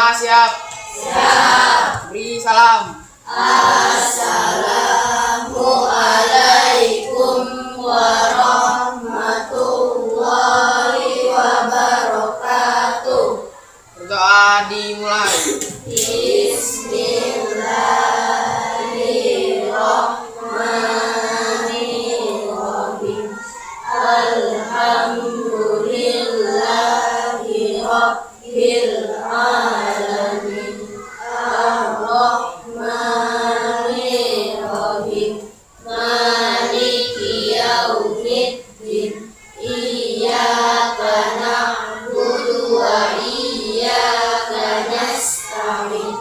Semua siap? Siap. Beri salam. Assalamualaikum warahmatullahi wabarakatuh. Berdoa dimulai. Bismillahirrahmanirrahim. Alhamdulillahi rabbil alamin. Ar-Rahmanir-Rahim. Maliki yaumiddin. Iyyaka na'budu wa iyyaka nasta'in.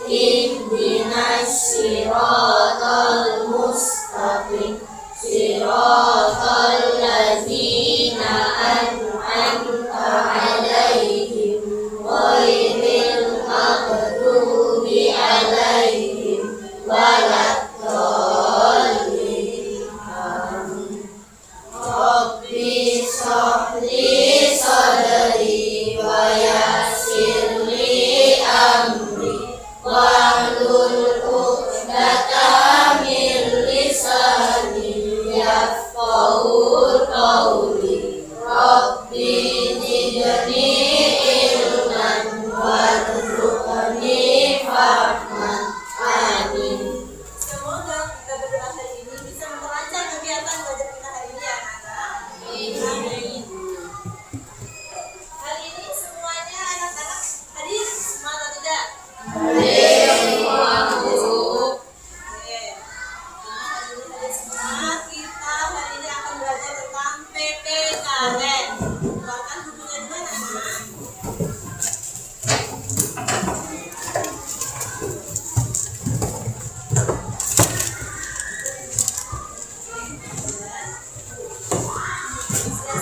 Ihdinas siratal mustaqim. Siratal ladzina an'amta 'alaihim ghairil maghdubi 'alaihim waladdallin. Amin. Rabbi shrah li sadri wa yassir li amri wahlul 'uqdatam min lisani yafqahu qawli. Rabbi zidni ilman warzuqni fahman. Amin. Semoga kita berdoa hari ini bisa memperlancar kegiatan belajar kita hari ini ya anak-anak. Amin. Hari ini semuanya anak-anak hadir semangat atau tidak? Hadir. Oke. Hari ini hadir semua. Kita hari ini akan belajar tentang PPKN. Keluarkan bukunya dulu anak-anak.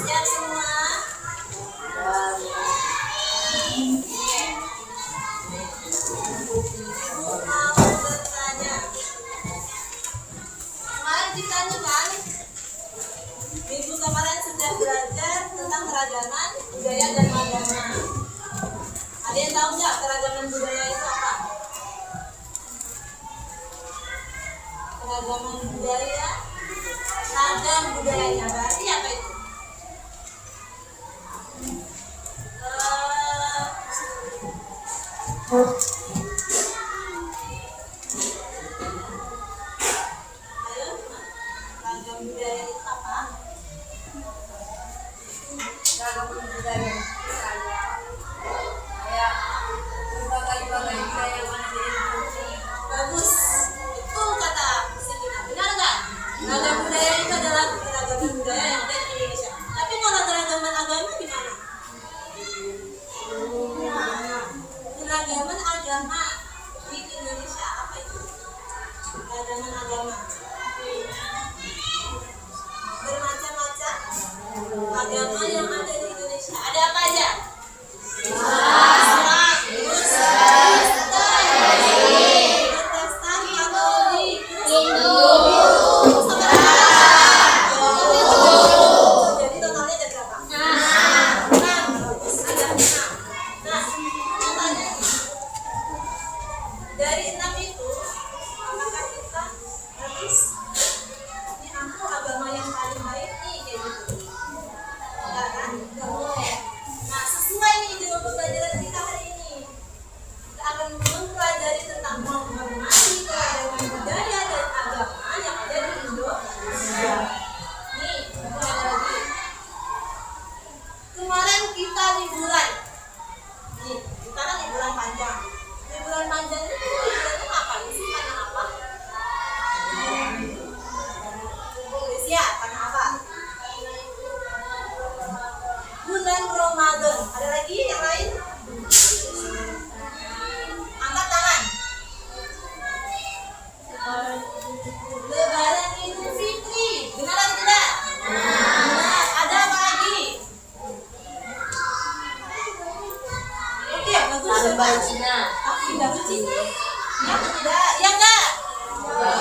Siap semua? Ibu mau bertanya. Kemarin kita nih kan minggu kemarin sudah belajar tentang keragaman budaya dan agama. Ada yang tahu nggak keragaman budaya itu apa? Keragaman budaya, ragam budayanya berarti apa itu? Ayo, ragam budaya itu apa? Ragam budaya kayak berbagai budaya yang ada di Indonesia. Bagus, itu kata Sina. Benar nggak? Ragam budaya itu adalah keragaman budaya yang ada di Indonesia. Tapi kalau keragaman agama gimana? Keragaman agama di Indonesia apa itu? Keragaman agama bermacam-macam agama yang ada di Indonesia. Ada apa aja? Islam, Kristen, Protestan, Katolik, Hindu, jadi totalnya ada berapa? 6. Bagus, ada 6. Nah, pertanyaan dari 6 itu, apakah kita harus ini aku agama yang paling baik nih kayak gitu? Enggak kan? Enggak boleh. Nah, sesuai nih dengan pembelajaran kita hari ini, kita akan mempelajari tentang menghormati keragaman budaya dan agama yang ada di Indonesia. Nih, mulai lagi. Kemarin kita liburan. Nih, kita kan liburan panjang. Liburan panjang itu liburannya ngapain sih? Karena apa? Ya, karena apa? Bulan Ramadan. Ada lagi yang lain? Angkat tangan. Lebaran Idul Fitri. Benar atau tidak? Benar. Ada apa lagi? Oke, bagus. Tahun baru Cina. Tahun baru Cina. Ya atau tidak? Ya enggak?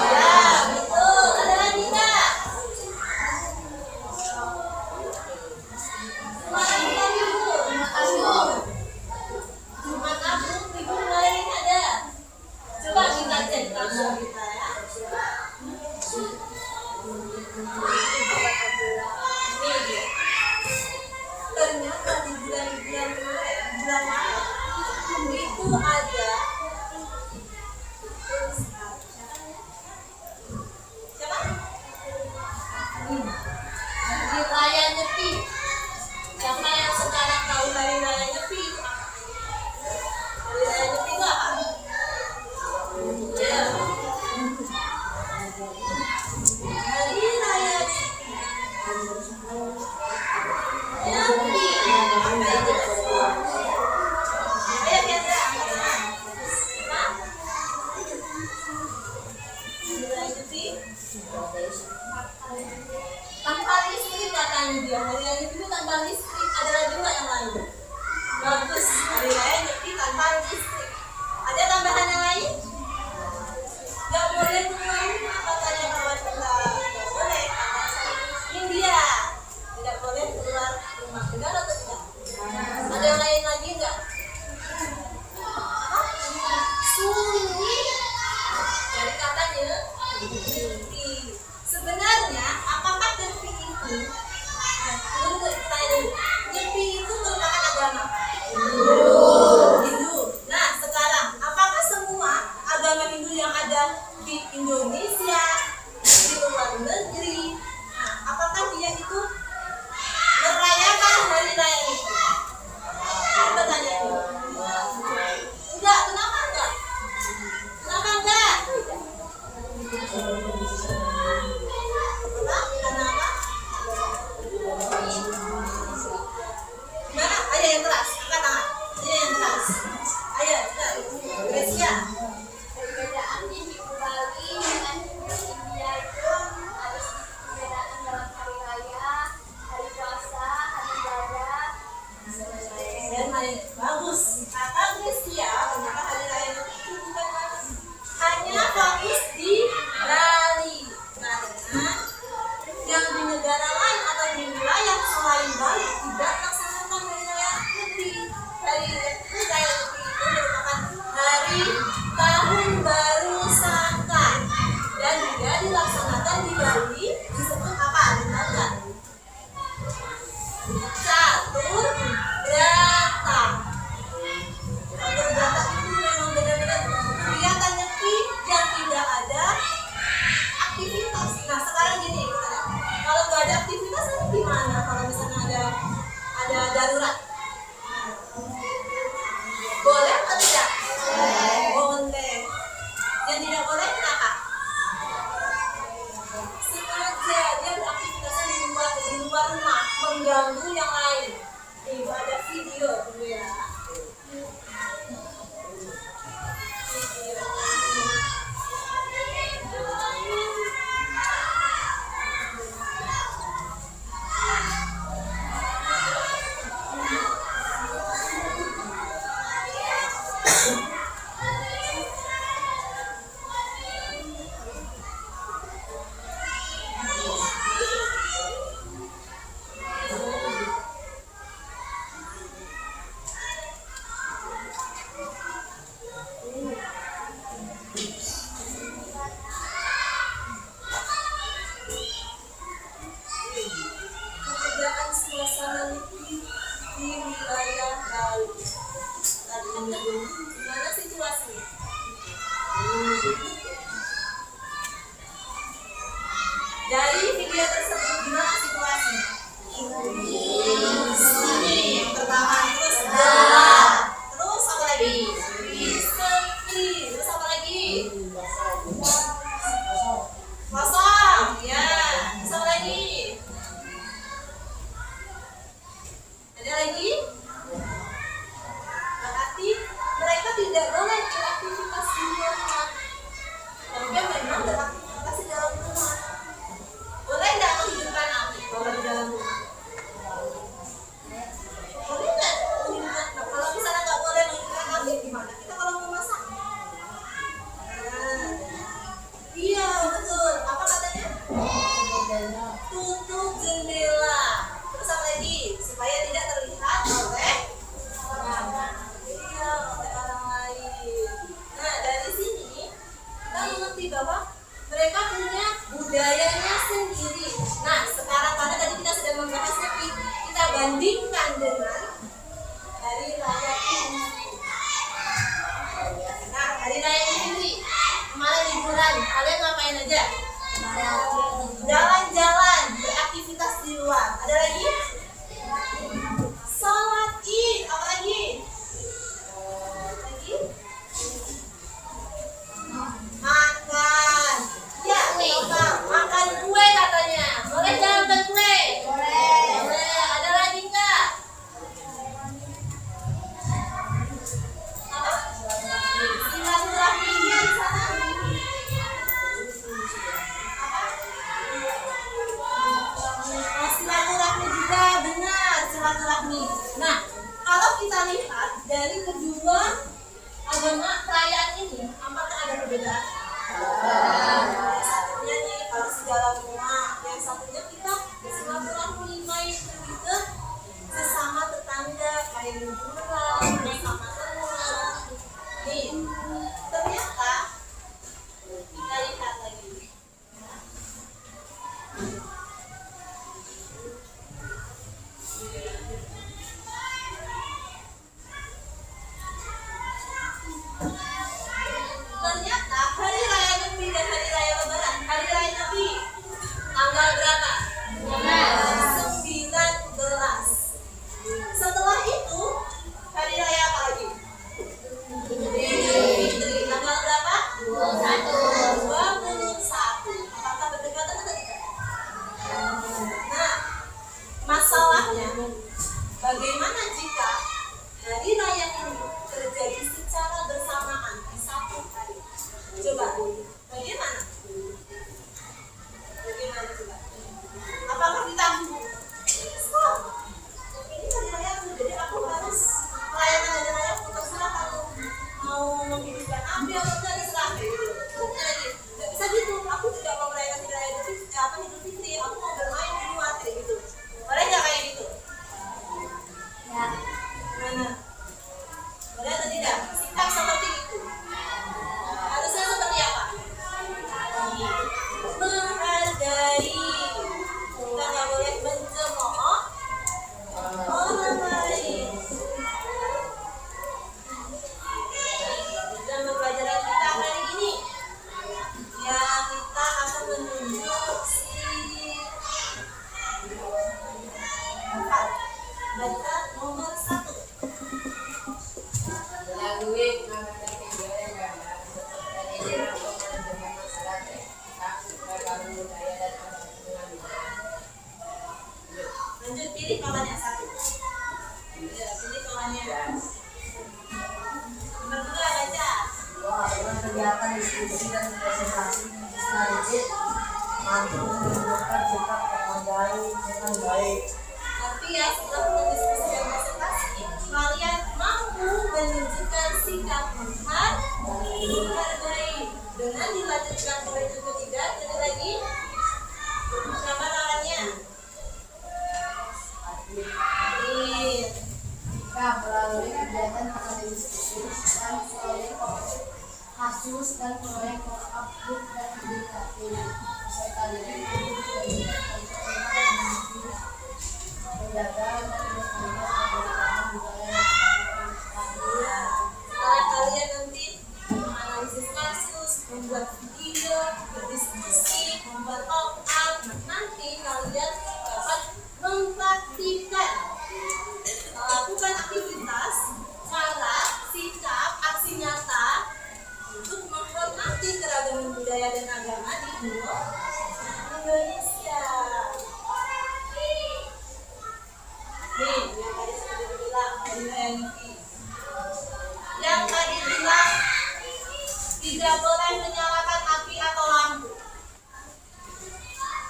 Ya, betul. Ada lagi enggak? Kemarin kita libur. Jumat Agung libur Nyepi. Apa itu? Ayo Kendra, angkat tangan. Hah? Dilanjuti. Tanpa listrik katanya dia. Hari raya Nyepi itu tanpa listrik. Ada lagi nggak yang lain? Bagus. Hari raya Nyepi tanpa listrik. Ada tambahan yang lain? Nggak boleh keluar rumah katanya kawan kita. Nggak boleh. India tidak boleh keluar rumah. Benar atau tidak? Ada yang lain lagi nggak? Apa? Sunyi. Dari katanya Nyepi. Sebenarnya apakah Nyepi itu? Tunggu, tanya dulu. Nyepi itu merupakan agama Hindu. Nah, sekarang apakah semua agama Hindu yang ada di Indonesia, di luar negeri, nah, apakah dia itu merayakan hari raya itu? Apa tanya ini? Enggak, kenapa enggak? Kenapa enggak? Kenapa? Gimana? Ayo yang keras, angkat tangan. Ayo yang keras. Ayo, kita. Gracia. Perbedaan di Bali dengan India itu ada sedikit perbedaan dalam hari raya, hari puasa, hari ibadah. Dan lain bagus. Kata Gracia, ternyata hari raya itu bukan hanya fokus di Bali. Karena yang di negara lain atau di wilayah selain Bali tidak melaksanakan hari raya Nyepi. Hari raya Nyepi itu merupakan hari tahun baru Saka dan juga dilaksanakan di Bali disebut apa? Dengar? Catur Berata. Catur Berata itu memang benar-benar kegiatan Nyepi yang tidak ada aktivitas. Nah sekarang gini, kalau nggak ada aktivitas nanti gimana? Kalau misalnya ada darurat, boleh atau tidak? Boleh. Yang tidak boleh kenapa? Sengaja dia beraktivitasnya di luar rumah, mengganggu yang lain. Ibu ada video dulu ya. Perbedaan suasana Nyepi di wilayah Bali. Tadi gimana situasinya? Dari video tersebut gimana situasinya? Sunyi. Yang pertama terus gelap. Terus apa lagi? Sepi. Terus apa lagi? Kosong. Ya. Terus apa lagi? Ada lagi? Berarti mereka tidak boleh beraktivitas di luar rumah. Mereka memang beraktivitas di dalam rumah. Boleh nggak menghidupkan api kalau di dalam rumah? Boleh nggak menghidupkan? Nah, kalau misalnya nggak boleh menghidupkan api, gimana kita kalau mau masak? Nah, iya betul. Apa katanya? Tutup jendela. Terus apa lagi? Supaya tidak terlihat oleh orang lain. Nah dari sini kita mengerti bahwa mereka punya budayanya sendiri. Nah sekarang karena tadi kita sudah membahas Nyepi, kita bandingkan dengan hari raya ini. Nah hari raya ini kemarin liburan, kalian ngapain aja? Jalan-jalan, beraktivitas di luar. Ada lagi? Sholat Id. Apa lagi? Lagi? Makan. Ya, makan kue katanya. Boleh jangan makan kue? Boleh. Baca nomor 1. Melalui pengamatan kegiatan dan manajemen manajemen masyarakat, ragam budaya dan adat pengambilan. Lanjut, pilih kawan yang 1. Ya, pilih kawannya. Nomor 2 baca. Dengan kegiatan diskusi dan presentasi strategis mampu menunjukkan sikap menghargai dengan baik. Artinya setelah berdiskusi dan presentasi, kalian mampu menunjukkan sikap menghargai. Dengan dilanjutkan oleh yang ketiga, jadi lagi. Siapa lawannya? Adit. Melalui kegiatan diskusi dan proyek kasus dan proyek upload dan indikatif serta dari menjaga dan melestarikan budaya Setelah kalian nanti menganalisis kasus, membuat video, berdiskusi, membuat talk-up, nanti kalian dapat mempraktikkan melakukan aktivitas, cara, sikap, aksi nyata untuk menghormati keragaman budaya dan agama di Indonesia. Nih, yang tadi sudah dibilang, yang tadi bilang tidak boleh menyalakan api atau lampu.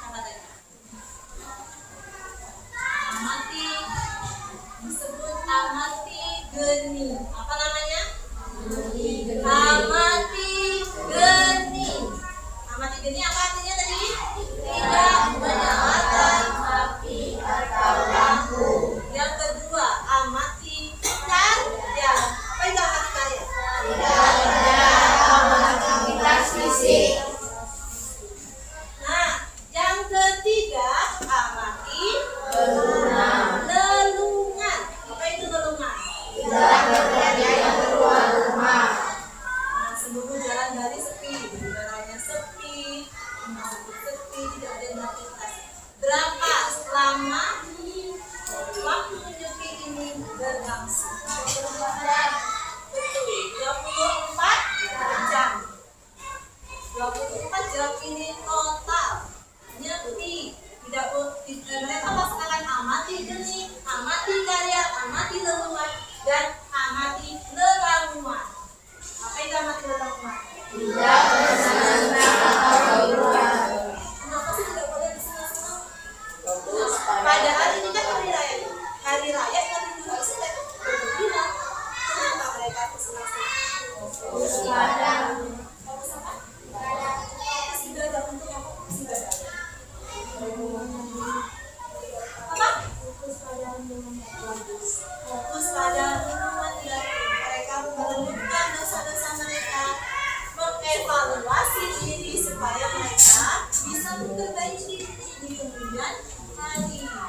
Apa tadi? Amati, disebut amati geni. Apa namanya? Amati geni. Amati geni apa artinya tadi? Tidak menyalakan api atau lampu. Yang kedua, amati karya. Apa itu amati karya? aktivitas fisik. Nah, yang ketiga, amati lelungan. Apa itu lelungan? Jalan kerjanya yang keluar rumah. Nah, sebelum jalan dari sepi, jalannya sepi, masuk sepi, tidak ada yang beraktivitas. Berapa lama waktu menyepi ini berlangsung? Betul, 24 jam. 24 jam ini total nyepi. Mereka melaksanakan amati geni, amati karya, amati lelungan, dan amati lelamuan. Apa itu amati lelamuan? Tidak bersenang-senang atau berubah. Kenapa sih tidak boleh bersenang-senang? Padahal ini kan hari raya. Hari raya kan itu harusnya mereka bergembira. Kenapa mereka bersenang-senang? Fokus apa? Fokus ibadah untuk apa? Fokus ibadah. Apa? Fokus pada hubungan dan mereka merenungkan dosa-dosa mereka, mengevaluasi diri supaya mereka bisa memperbaiki di kemudian hari. Ya.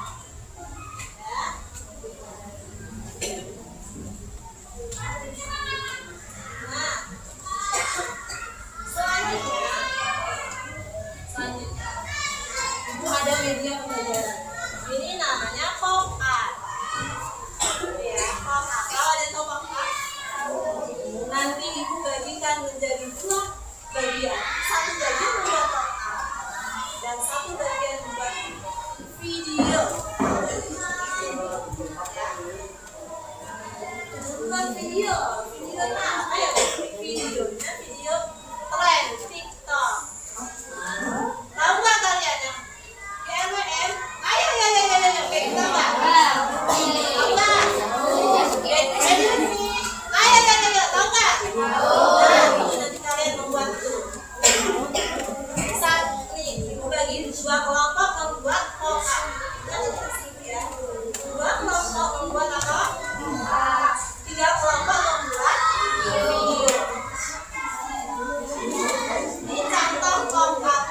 Nah, selanjutnya Ibu ada media pembelajaran. Ini namanya pop-art. Ya, pop-art. Kalau ada tahu pop-art? Nanti Ibu bagikan menjadi 2 bagian. Satu bagian membuat pop-art dan satu bagian membuat video. Ya. Bukan video. Videonya apa ya? Videonya video tren TikTok. Tahu nggak kalian yang GMM? Ayo, kayak kita nggak? Tahu nggak? Ayo, tahu nggak? Nah, nanti kalian membuat itu. Saat nih, Ibu bagi 2 kelompok membuat pop-up. Ya. 2 kelompok membuat apa? 3 kelompok membuat video. Ini contoh pop-up.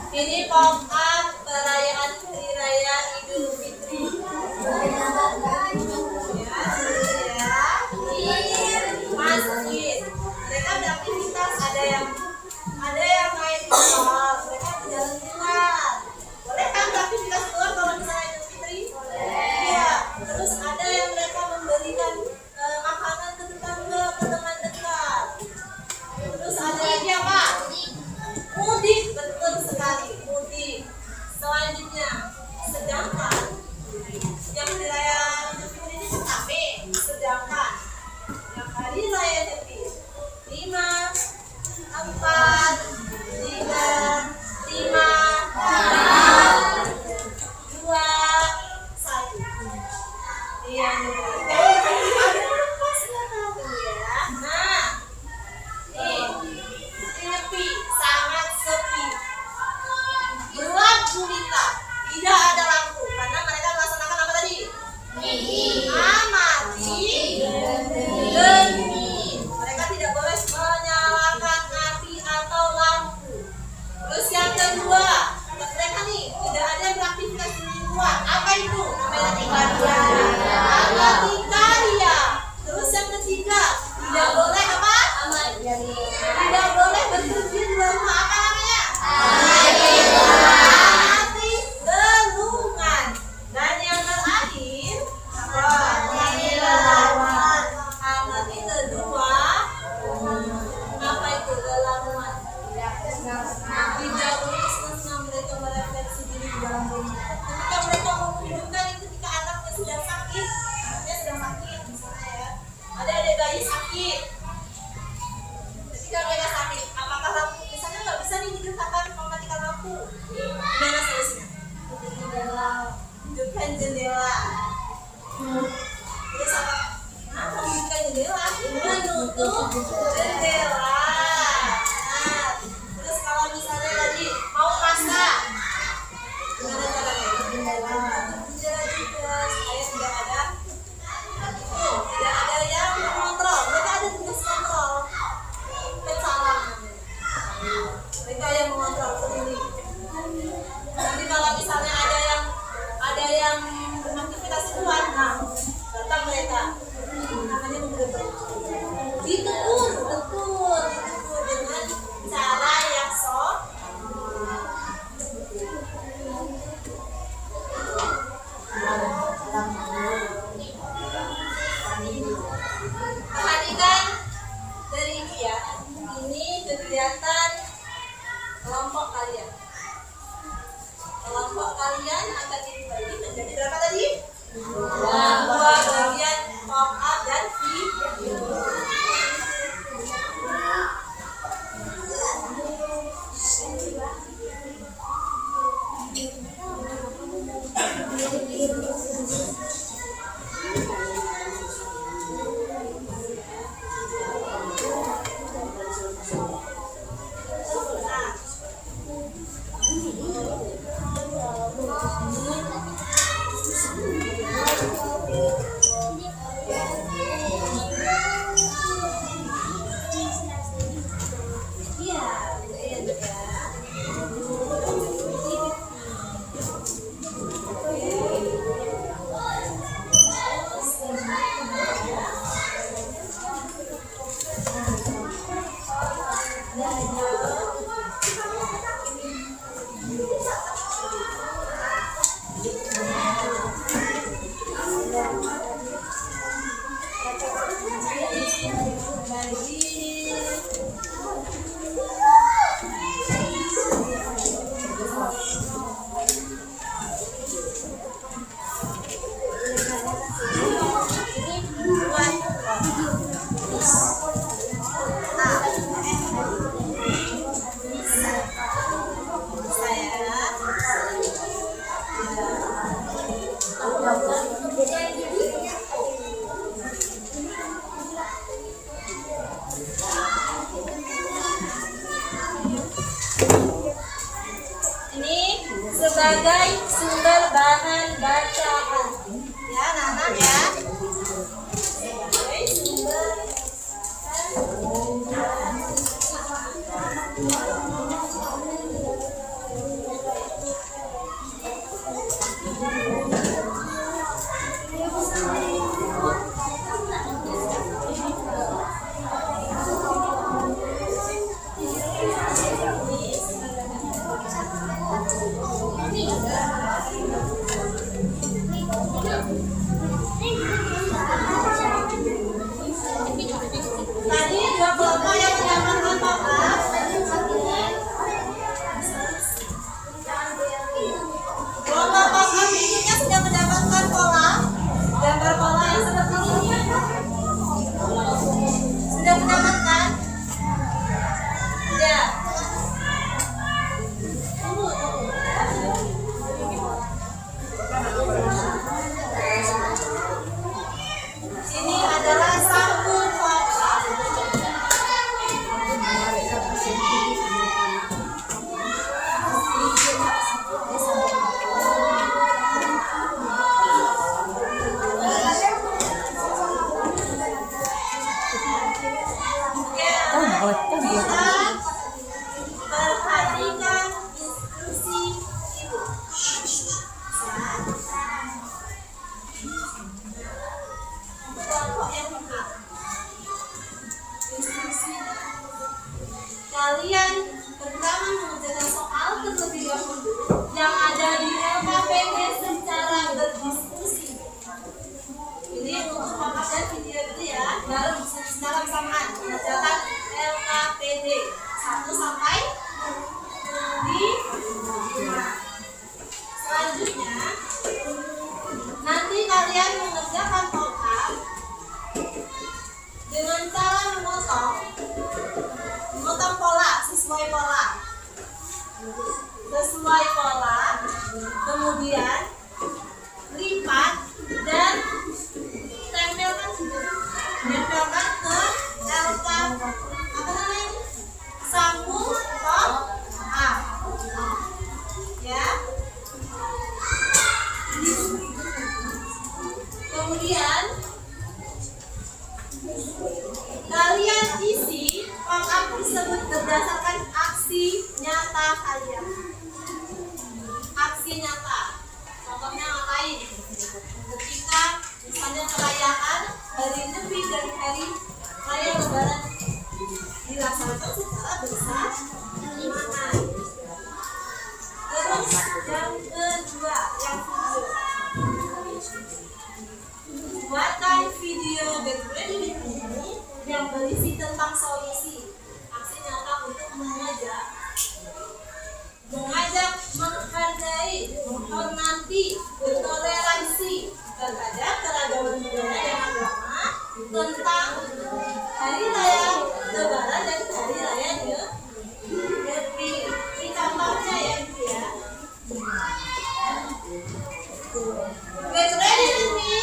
Ini pop-up perayaan Hari Raya Idul Fitri. Ya, di masjid. Mereka beraktivitas, ada yang main bola, mereka Tidak boleh senang-senang mereka merefleksi diri di dalam rumah. Ketika mereka menghidupkan itu ketika anaknya sedang sakit, misalnya ya, ada adik bayi sakit. Ketika mereka sakit, apakah lampu misalnya nggak bisa dihidupkan mematikan lampu? Gimana solusinya? Hidupkan jendela. Terus apa? Menghidupkan jendela, menutup jendela. Nah, terus kalau misalnya tadi mau masak, gimana caranya? Jendela juga supaya tidak ada yang mengontrol. Mereka ada tugas kontrol. Pecalang. Mereka yang mengontrol sendiri. Nanti kalau misalnya ada yang beraktivitas luar, nah datang mereka. Namanya menggeber. Ditegur, betul, ditegur dengan cara yang perhatikan dari ini ya. Ini kegiatan kelompok kalian. Kelompok kalian akan dibagi menjadi berapa tadi? Dua bagian, pop up dan video. Sebagai sumber bahan bacaan ya anak-anak ya, sebagai sumber tadi dua kelompok yang mendapatkan pop up. Kelompok pop up berikutnya sesuai pola, kemudian lipat dan tempelkan ke apa namanya, sambung top up, ya. Kemudian kalian isi pop up tersebut berdasarkan aksi nyata kalian. Aksi nyata, contohnya ngapain? Ketika misalnya perayaan hari Nyepi dan hari raya Lebaran dilaksanakan secara bersamaan. Terus yang kedua, yang video, buatkan video Get Ready With Me yang berisi tentang solusi aksi nyata untuk mengajak menghargai, menghormati, bertoleransi terhadap keragaman budaya dan agama, tentang hari raya Lebaran dan hari raya Nyepi. Ini contohnya ya, Ibu ya. Get ready with me.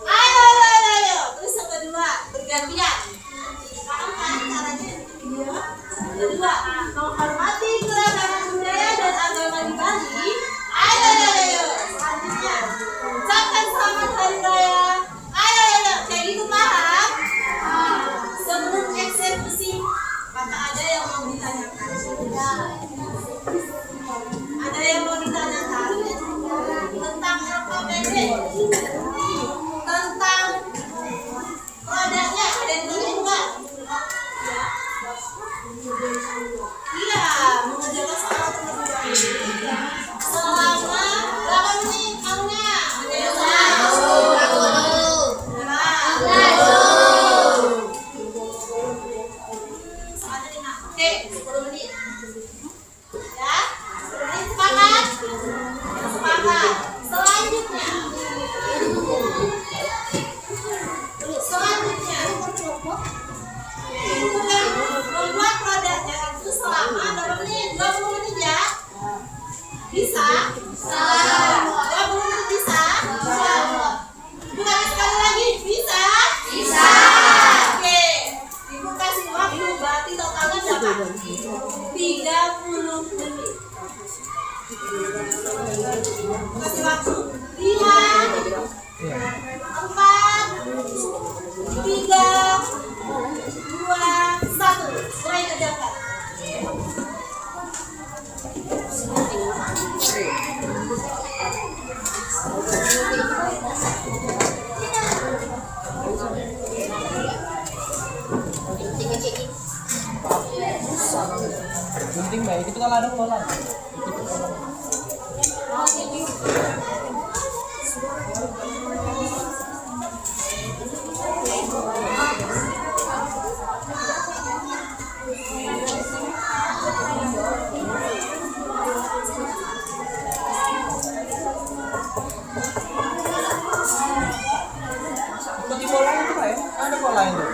Ayo. Terus yang kedua, bergantian. Paham kan caranya video? Kedua, menghormati keragaman budaya dan agama di Bali. Ayo. Selanjutnya, ucapkan selamat hari raya. Ayo. Kayak gitu paham? Sebelum eksekusi, maka ada yang mau ditanyakan? Ada yang mau ditanyakan tentang LKPD, tentang produknya, ada yang tahu enggak? Iya, mengerjakan soal terlebih dahulu. Selama berapa menit kamunya? Soalnya 5. Oke, 10 menit. Ya, 10 menit sepakat? Sepakat. Selanjutnya, membuat produknya itu selama berapa menit? 20 menit ya? Bisa? 20 menit bisa? Bukan sekali lagi, bisa? Bisa. Oke, Ibu kasih waktu, berarti totalnya berapa? 30 menit. Kasih waktu 5, 4, 3, 2, 1. Mulai kerjakan. Penting baik itu kalau ada pola. Ikuti pola itu Pak ya? Ada pola itu.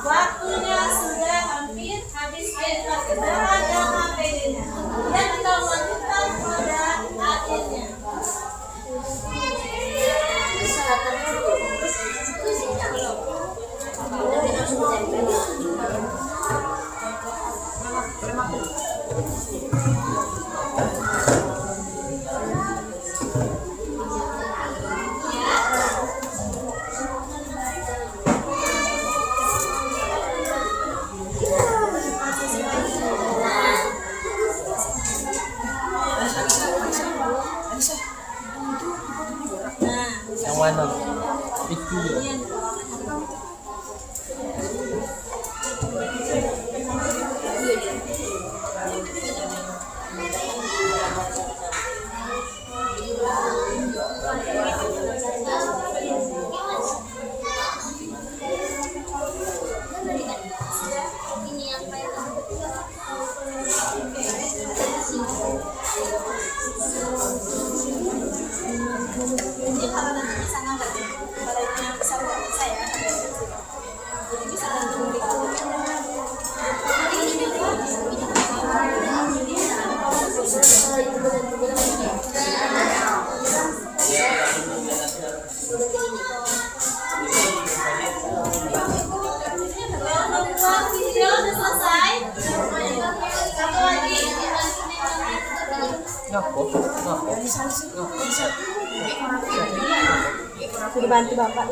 Waktunya sudah hampir habis. Ayo kita ada KPD-nya. Dan kita lanjutkan pada akhirnya. Yang mana? Itu ya. Ini yang kayak Jadi kalau nanti bisa ngangkat, kalau yang besar nggak bisa ya. Jadi bisa gantung gitu. Yang membuat video udah selesai. Satu lagi. Ngapo? Ngapo? Sudah bantu bapak.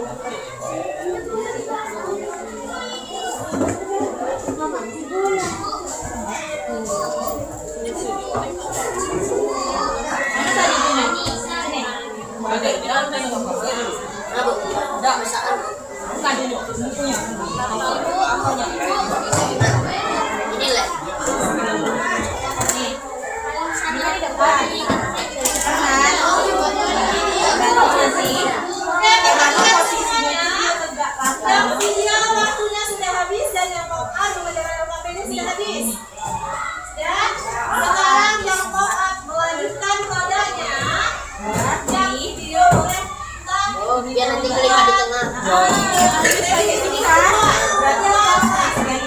Yang video waktunya sudah habis dan yang mengenai KPD sudah habis. Ya, sekarang yang melanjutkan padanya. Yang video boleh biar nanti kelima di tengah. berarti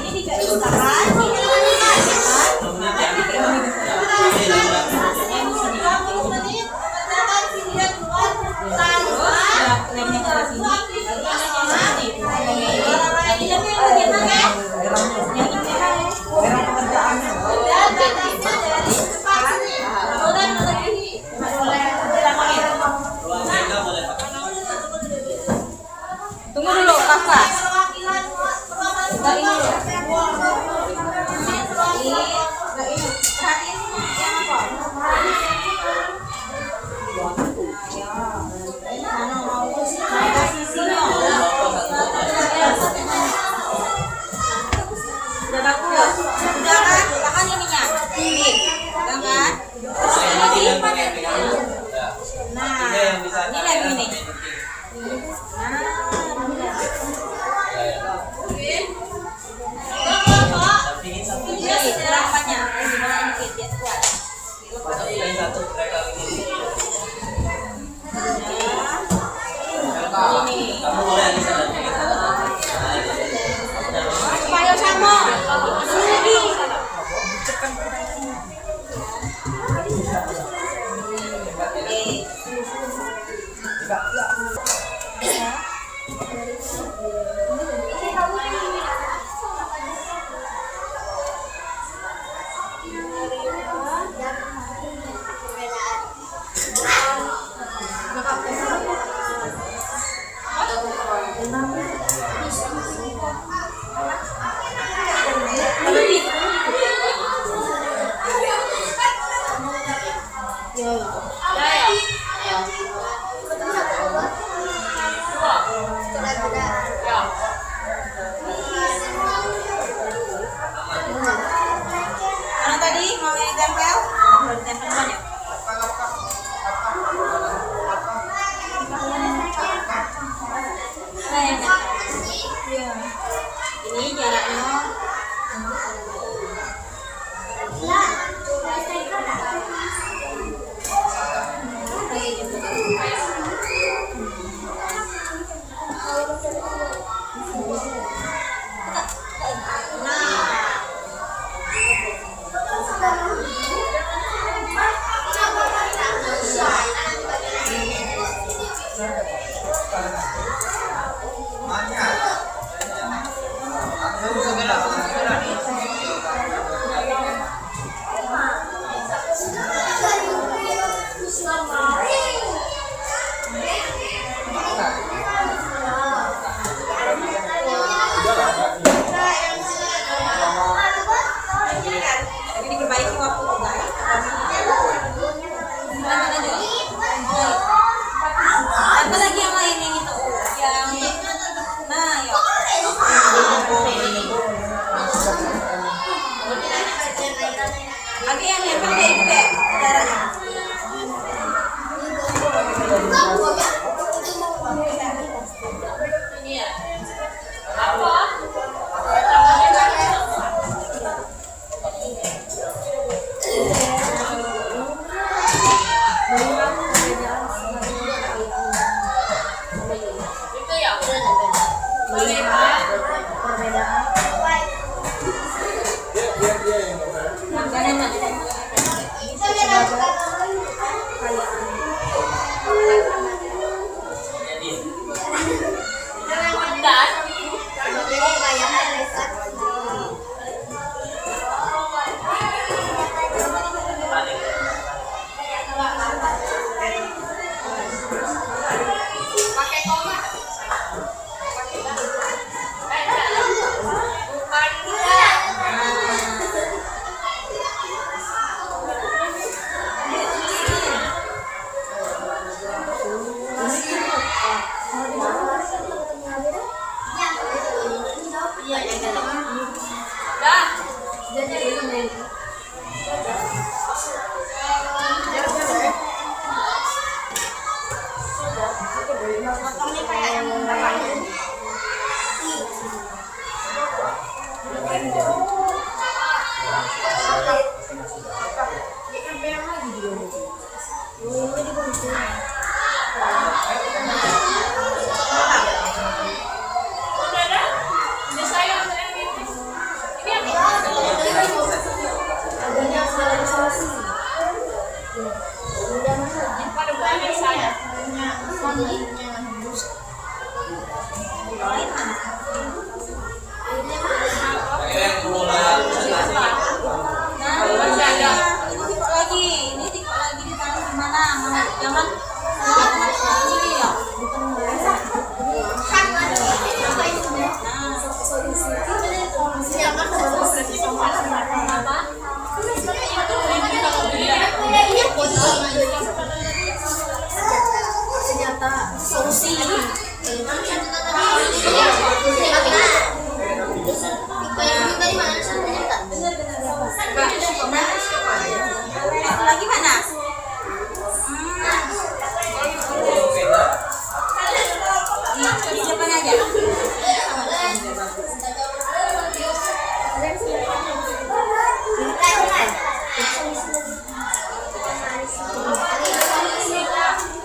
Potongnya kayak yang lain. Ini tikok lagi ditaruh di mana? Jangan ini ya. Senjata solusi. Lagi mana? Di depan aja.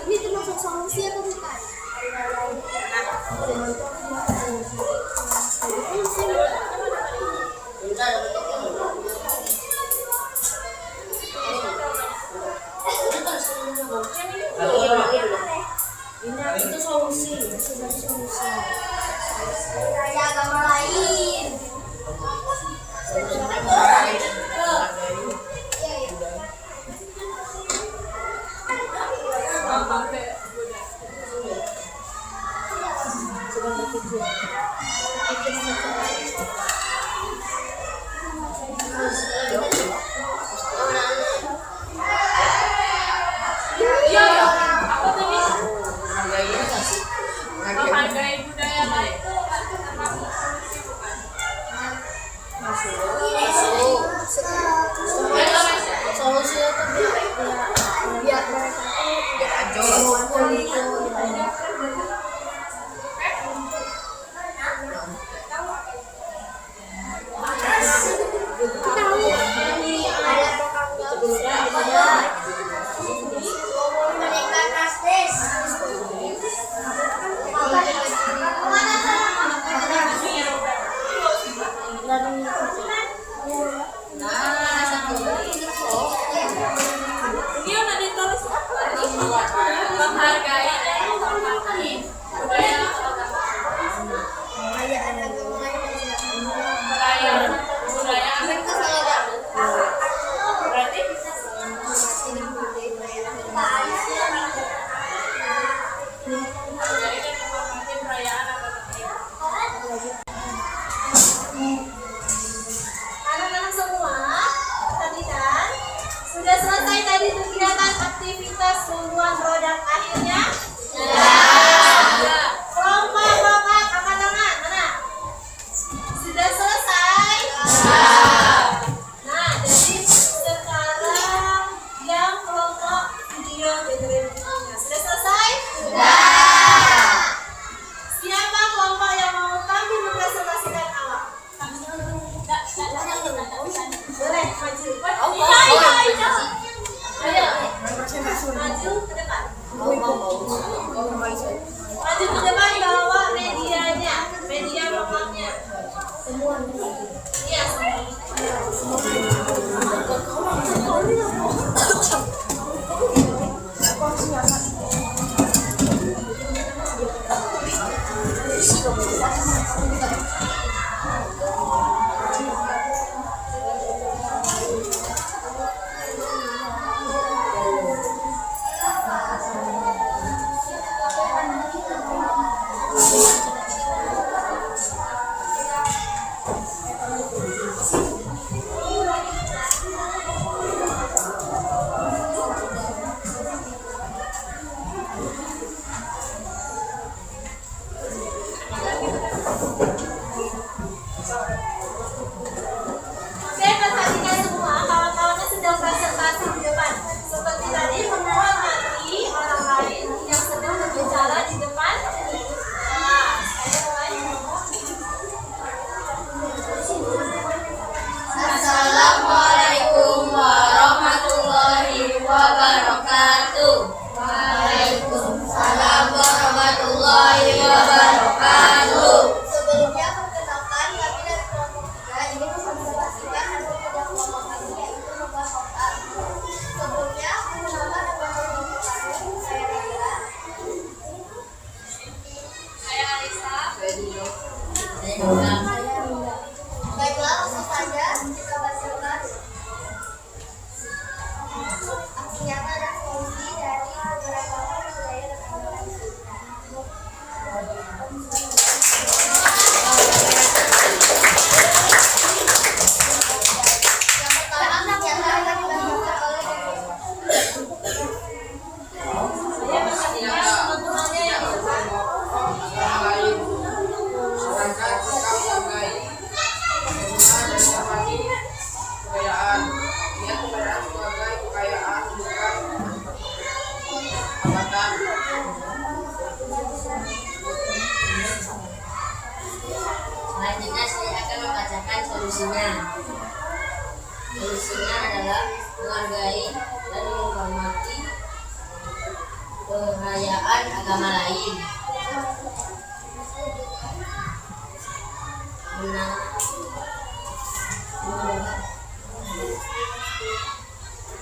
Ini termasuk solusi atau bukan? Ini itu solusi. Ada agama lain. Menghargai budaya lain. Solusi itu biar mereka Menghargai dan menghormati budaya berarti anak-anak semua, tadi kan sudah selesai tadi kegiatan aktivitas pembuat produk akhirnya? Kelompok angkat tangan, mana? Sudah selesai? Nah, jadi sekarang yang kelompok video videonya sudah selesai? Siapa kelompok yang mau tampil mempresentasikan awal? Boleh maju. Ayo. Maju ke depan. Maju ke depan, bawa medianya, media lokalnya. Semua. Iya, juga. Baiklah, langsung saja kita bacakan aksi nyata dan solusi dari beberapa budaya dan agama kita. Yang pertama, aksi nyata akan dilakukan oleh Saya perhatikan teman-temannya yang Selanjutnya saya akan membacakan solusinya. Solusinya adalah menghargai dan menghormati perayaan agama lain.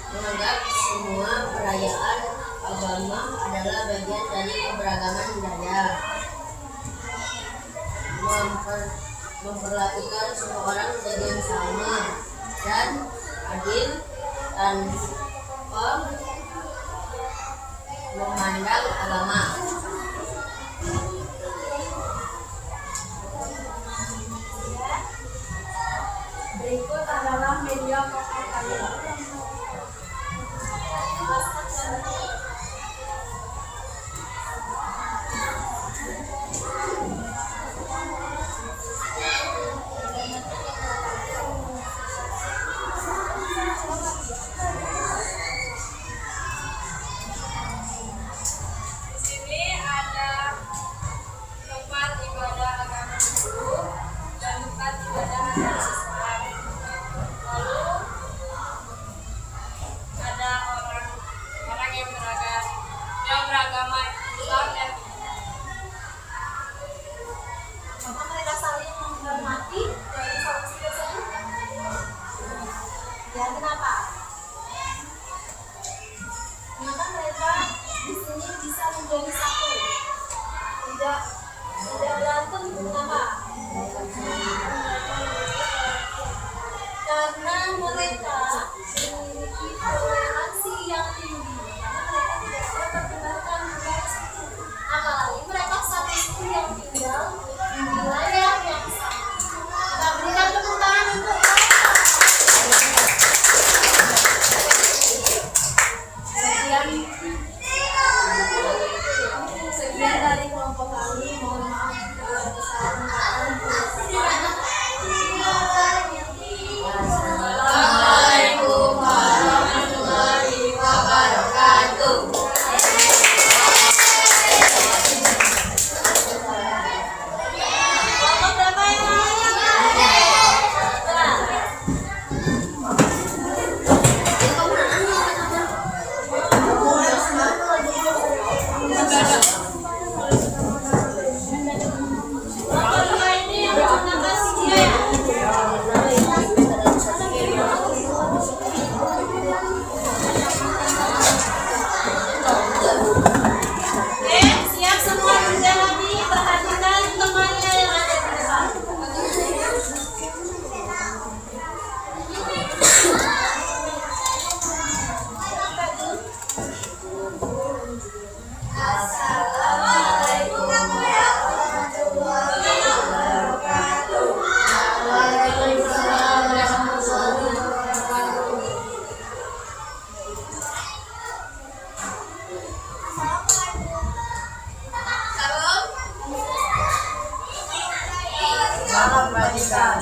Menganggap semua perayaan agama adalah bagian dari keberagaman budaya. Memperlakukan semua orang menjadi yang sama dan adil tanpa memandang agama. berikut adalah media sosial kalian. Di sini ada tempat ibadah agama Hindu dan tempat ibadah agama Islam. Lalu ada orang yang beragama Islam dan maka mereka saling menghormati dari satu tersebut. Ya, kenapa? Kenapa mereka di sini bisa menjadi satu? Tidak berantem, kenapa? Karena mereka memiliki toleransi yang tinggi. Karena mereka tidak ada perdebakan apalagi mereka satu suku yang tinggal di wilayah yang sama. Kita berikan tepuk tangan untuk mereka. Sekian dari kelompok kami. Mohon maaf jika ada kesalahan. Assalamualaikum warahmatullahi wabarakatuh. Kelompok berapa yang lain? Kelompok lima ini yang menggunakan dia ya. Siap semua menjalani, perhatikan temannya yang ada di depan. Assalamualaikum warahmatullahi wabarakatuh. Waalaikumsalam warahmatullahi wabarakatuh. Salam Radika.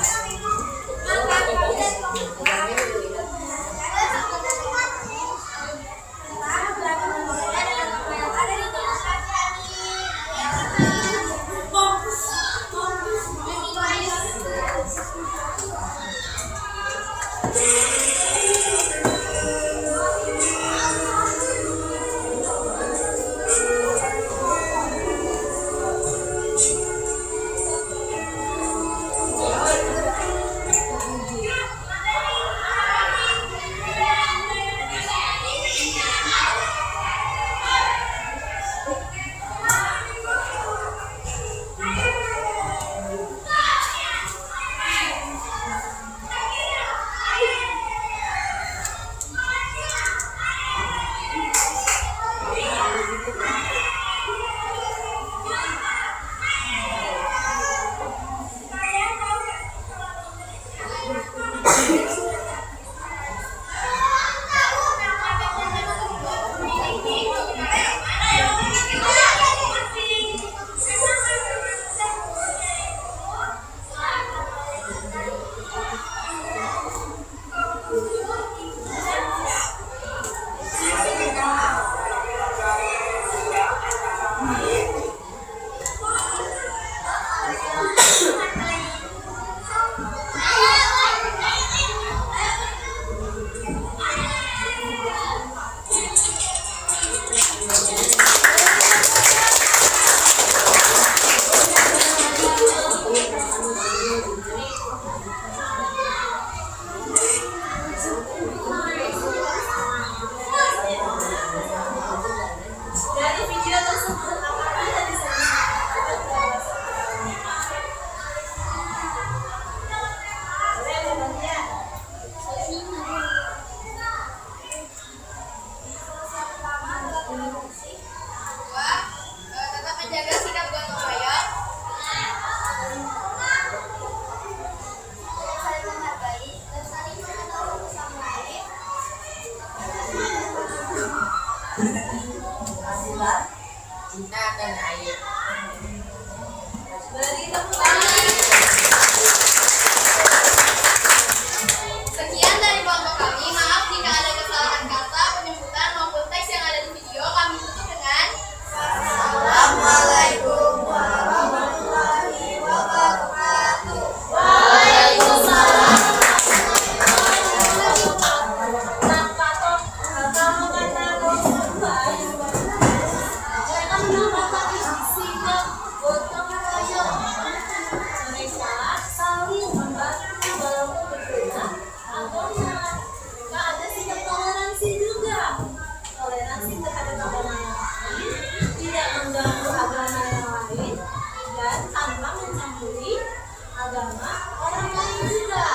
juga.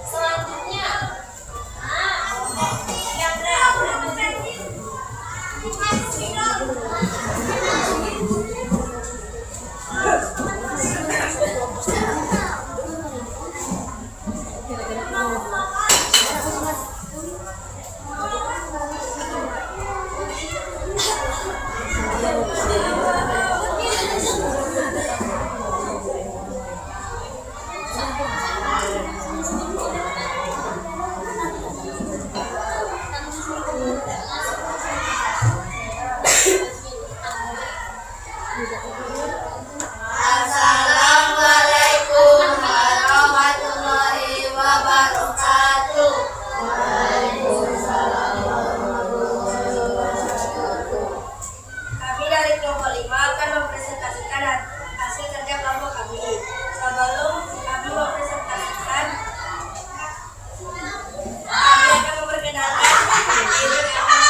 Selanjutnya, yang terakhir. Assalamualaikum warahmatullahi wabarakatuh. Kami dari kelompok 5 akan mempresentasikan hasil kerja kelompok kami. Sebelum kami mempresentasikan, kami akan memperkenalkan diri kami.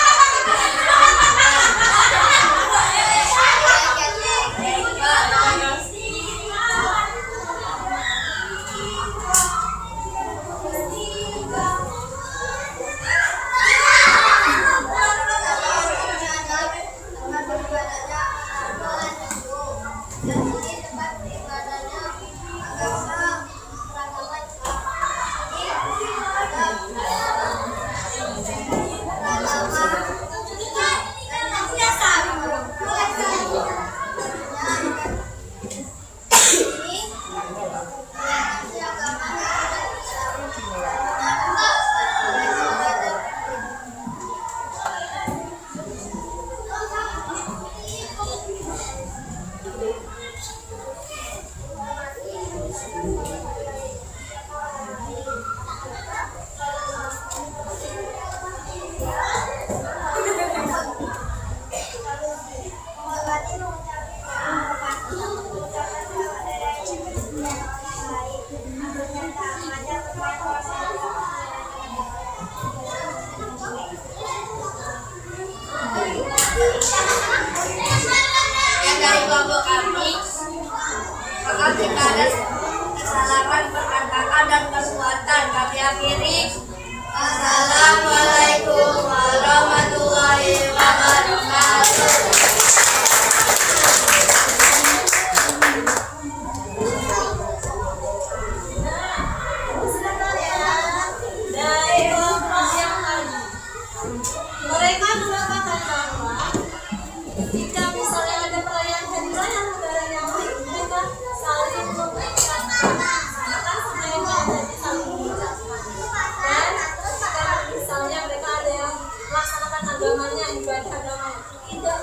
Yang dari kelompok kami, maka jika ada kesalahan perkataan dan perbuatan, kami akhiri. Assalamualaikum warahmatullahi wabarakatuh. Dari kelompok yang tadi, mereka mengatakan bahwa jika misalnya ada perayaan hari raya negara yang lain, mereka saling mengucapkan, akan semuanya jadi saling mengucapkan. Dan jika misalnya mereka ada yang melaksanakan agamanya, ibadah agamanya, tidak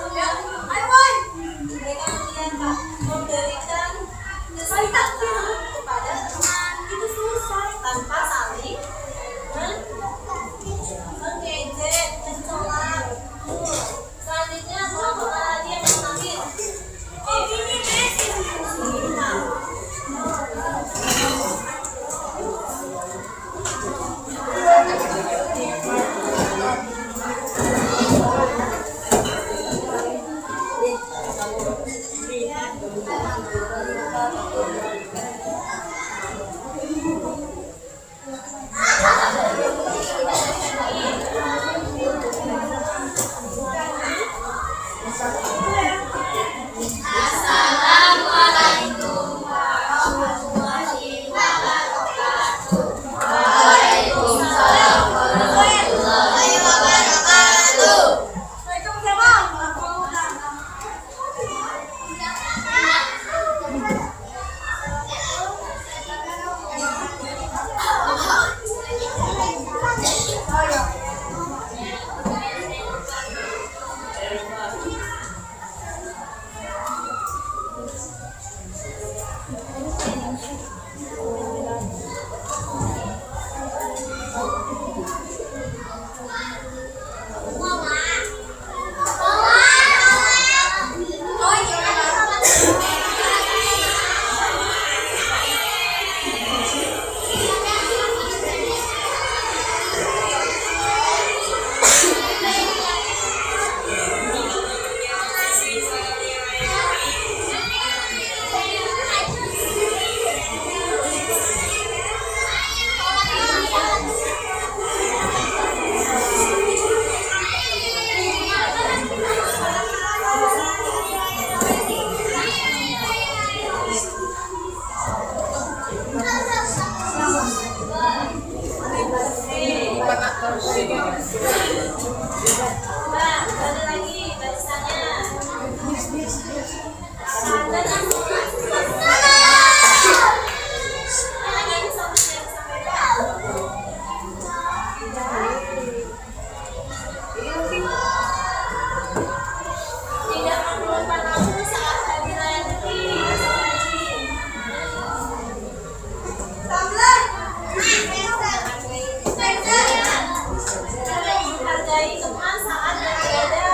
Menghargai teman saat berbeda.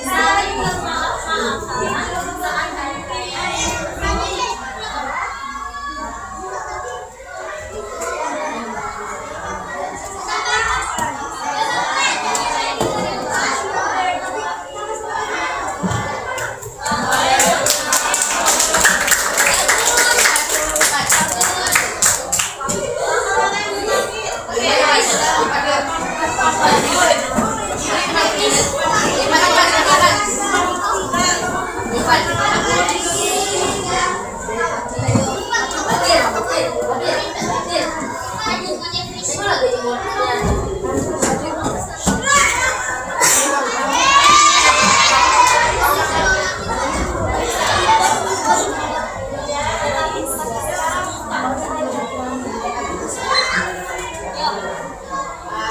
Saling bermaaf-maafan saat hari raya.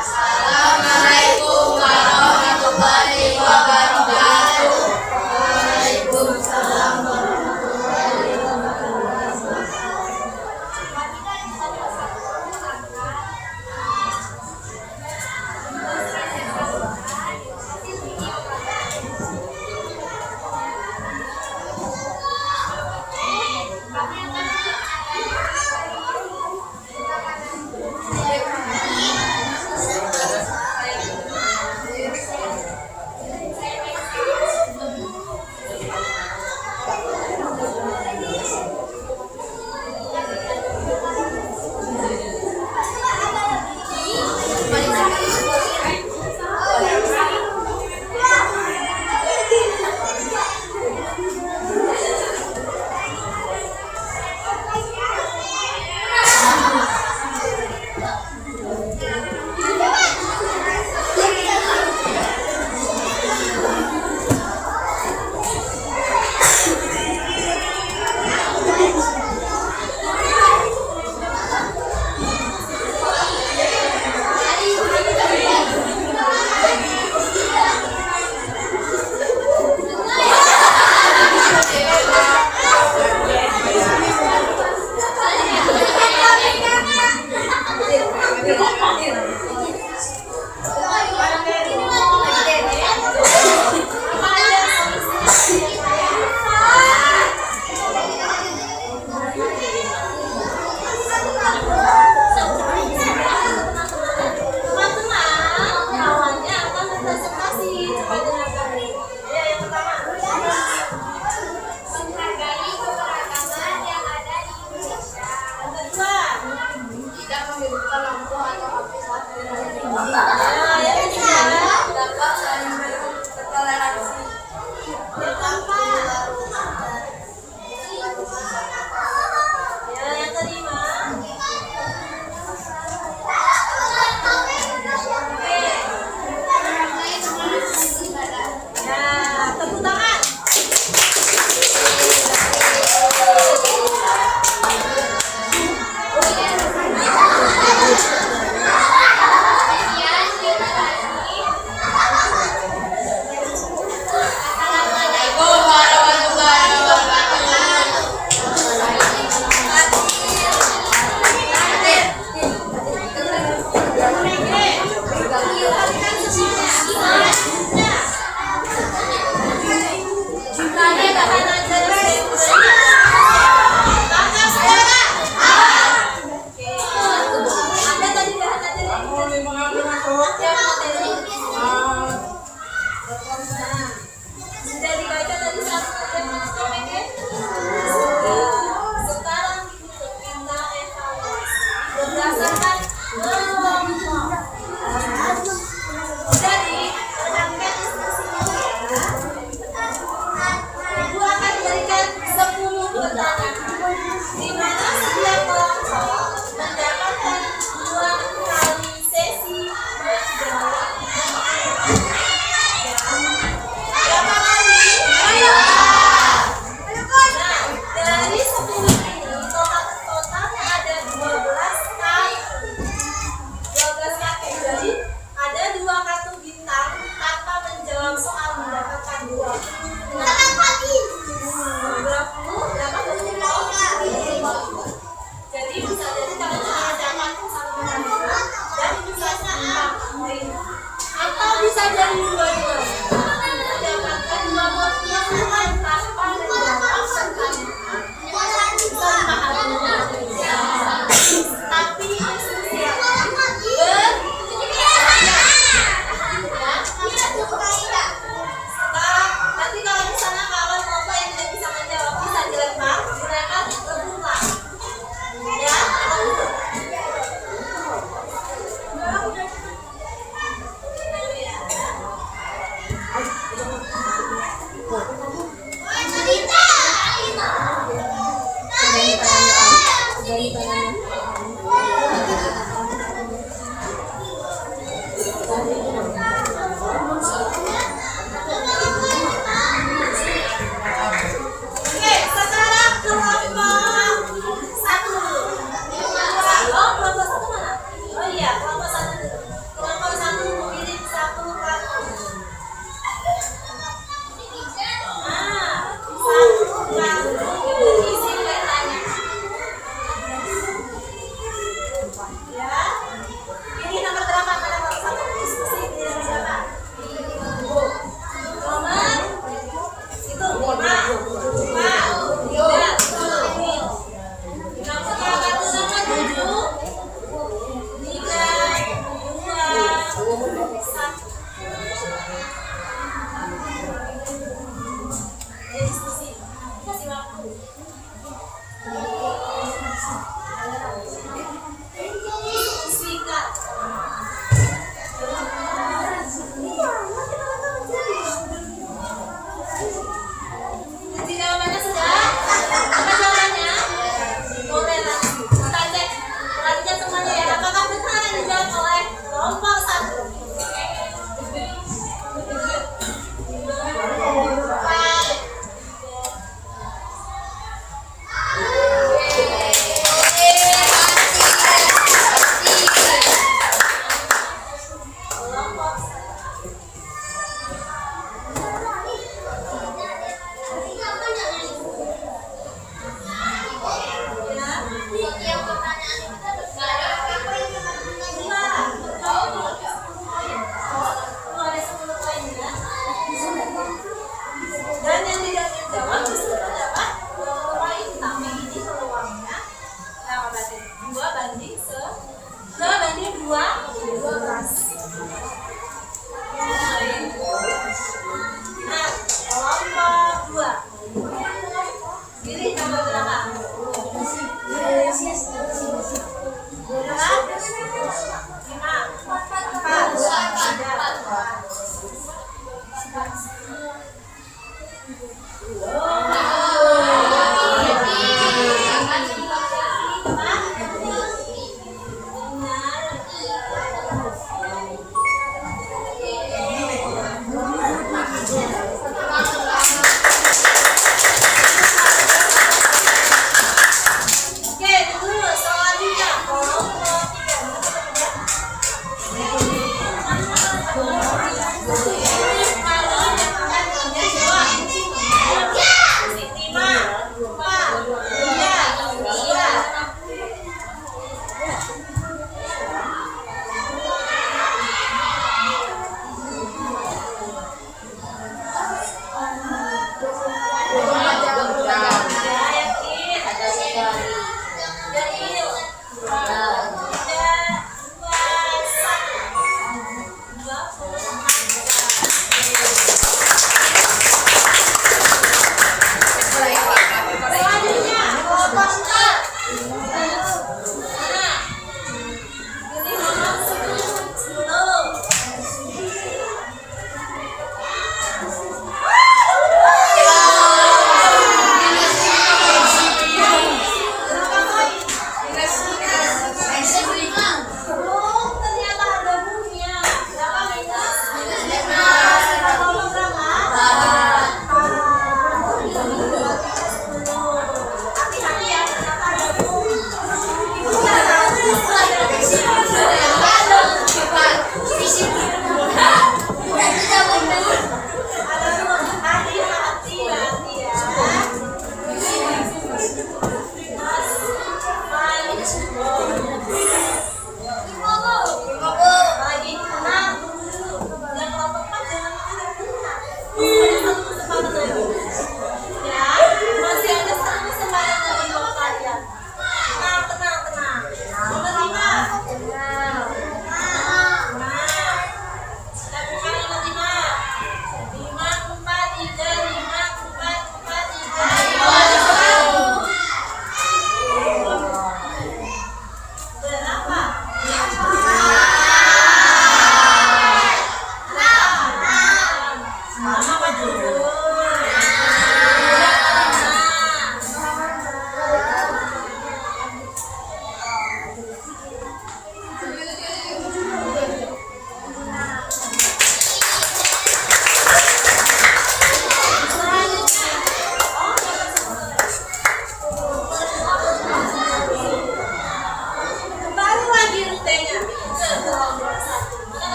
Assalamualaikum warahmatullahi wabarakatuh. Waalaikumsalam. Sikat. Jadi jawabannya sudah? Apa jawabannya? Toleransi. Kita cek. Perhatikan semuanya ya. Apakah benar yang dijawab oleh kelompok 1?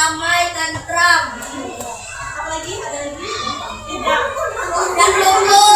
damai, tentram, Apa lagi? Ada lagi? Tidak. dan lulus.